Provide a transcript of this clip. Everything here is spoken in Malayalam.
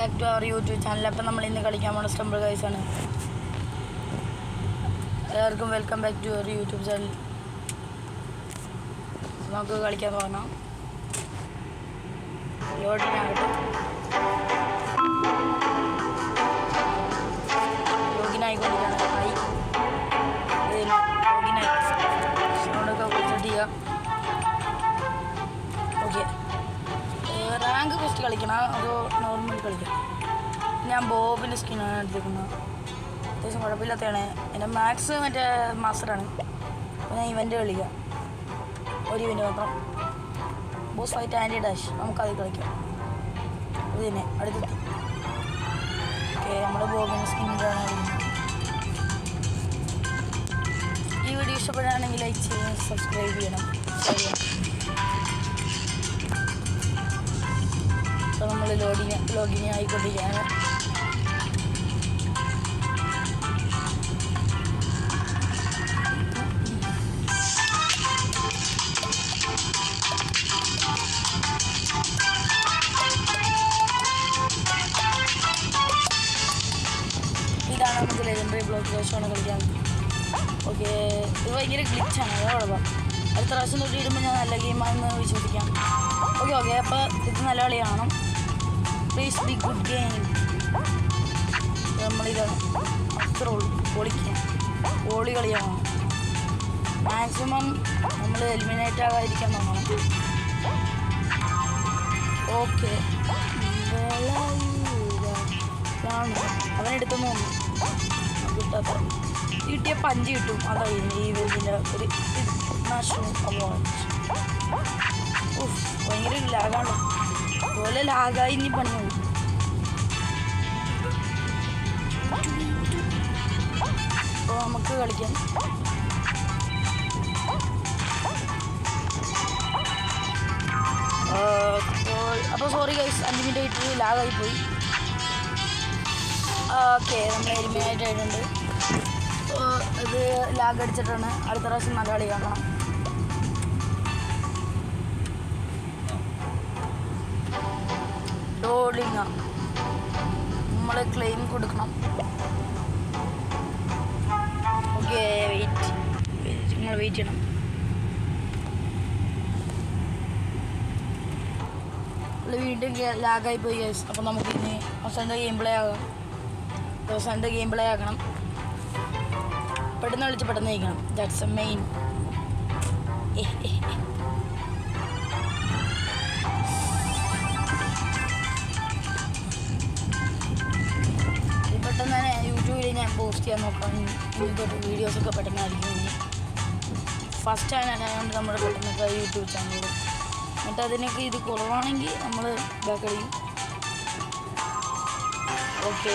Back to our YouTube channel. അപ്പം നമ്മൾ ഇന്ന് കളിക്കാൻ പോണ സ്റ്റംബിൾ ഗൈസ് ആണ്. എല്ലാവർക്കും welcome back to our YouTube channel. നമുക്ക് കളിക്കാൻ തുടങ്ങാം. ലോഗിനാകട്ടെ. ലോഗിനായിക്കൊണ്ടിരിക്കുകയാണ്. ലോഗിനായി സൗണ്ടൊക്കെ സെറ്റ് ചെയ്യാം. ഓക്കെ, റാങ്ക് ഫസ്റ്റ് കളിക്കണം അതോ നോർമൽ കളിക്കണം? ഞാൻ ബോബിൻ്റെ സ്കിന്നാണ് എടുത്തിരിക്കുന്നത്. അത്യാവശ്യം കുഴപ്പമില്ലാത്തതാണ്. എൻ്റെ മാക്സ് മറ്റേ മാസ്റ്ററാണ്. അപ്പോൾ ഞാൻ ഇവൻ്റ് കളിക്കാം. ഒരു ഇവൻ്റ് മാത്രം. ബോസ് ഫൈറ്റ് ആൻറ്റി ഡാഷ് നമുക്കത് കളിക്കാം. അത് തന്നെ അടുത്തെത്തി. ഓക്കെ, നമ്മുടെ ബോബിൻ്റെ സ്കിന്നിലാണ് കളിക്കുന്നത്. ഈ വീഡിയോ ഇഷ്ടപ്പെടുകയാണെങ്കിൽ ലൈക്ക് ചെയ്യണം, സബ്സ്ക്രൈബ് ചെയ്യണം. അപ്പോൾ നമ്മൾ ലോഗിൻ ആയിക്കൊണ്ടിരിക്കുകയാണ്. ഇതാണ് നമുക്ക് ലെജൻഡറി ബ്ലോക്ക് റോഷാണ് കളിക്കാൻ. ഓക്കെ, ഇത് ഭയങ്കര ഗ്ലിച്ചാണ്, അതാ കുഴപ്പം. അടുത്ത പ്രാവശ്യം തൊട്ട് ഇടുമ്പോൾ ഞാൻ നല്ല ഗെയിമാണെന്ന് വിശ്വസിക്കാം. ഓക്കെ, അപ്പോൾ ഇത് നല്ല കളിയാണ്. Please be good game. നമ്മളിതാണ് അത്ര പൊളിക്കാം. പൊളി കളിയാണ്. മാക്സിമം നമ്മൾ എലിമിനേറ്റ് ആകാതിരിക്കാൻ നോക്കണം. ഓക്കെ, അവനെടുത്തെന്ന് തോന്നുന്നു. കിട്ടാത്ത കിട്ടിയ പഞ്ച് കിട്ടും. അതായിരുന്നു ഈ വീടിൻ്റെ ഒരു നാശവും അവാർഡ്. ഭയങ്കര ലാഗാണ്. അതുപോലെ ലാഗായി ഇനി പണി മതി. അപ്പോൾ നമുക്ക് കളിക്കാം. അപ്പോൾ സോറി ഗൈസ്, 5 മിനിറ്റ് ആയിട്ട് ലാഗായി പോയി. ഓക്കെ, നമ്മൾ എലിമിനേറ്റ് ആയിട്ടുണ്ട്. ഇത് ലാഗ് അടിച്ചിട്ടാണ്. അടുത്ത പ്രാവശ്യം നല്ല കളി കാണണം. ലോഡിങ് നമ്മൾ ക്ലെയിം കൊടുക്കണം. ഓക്കെ, നിങ്ങൾ വെയിറ്റ് ചെയ്യണം. വീണ്ടും ലാഗായി പോയി ഗൈസ്. അപ്പോൾ നമുക്ക് ഇനി അവസാനത്തെ ഗെയിം പ്ലേ ആകാം. അവസാനത്തെ ഗെയിം പ്ലേ ആക്കണം. പെട്ടെന്ന് കളിച്ച് പെട്ടെന്ന് ജയിക്കണം. That's A main. പെട്ടെന്ന് തന്നെ യൂട്യൂബിൽ ഞാൻ പോസ്റ്റ് ചെയ്യാൻ നോക്കാം. ഇതൊക്കെ വീഡിയോസൊക്കെ പെട്ടെന്നായിരിക്കും. ഇനി ഫസ്റ്റ് ആയതുകൊണ്ട് നമ്മൾ പെട്ടെന്നൊക്കെ യൂട്യൂബ് ചാനൽ. എന്നിട്ട് അതിനൊക്കെ ഇത് കുറവാണെങ്കിൽ നമ്മൾ ഇതാക്കി. ഓക്കെ,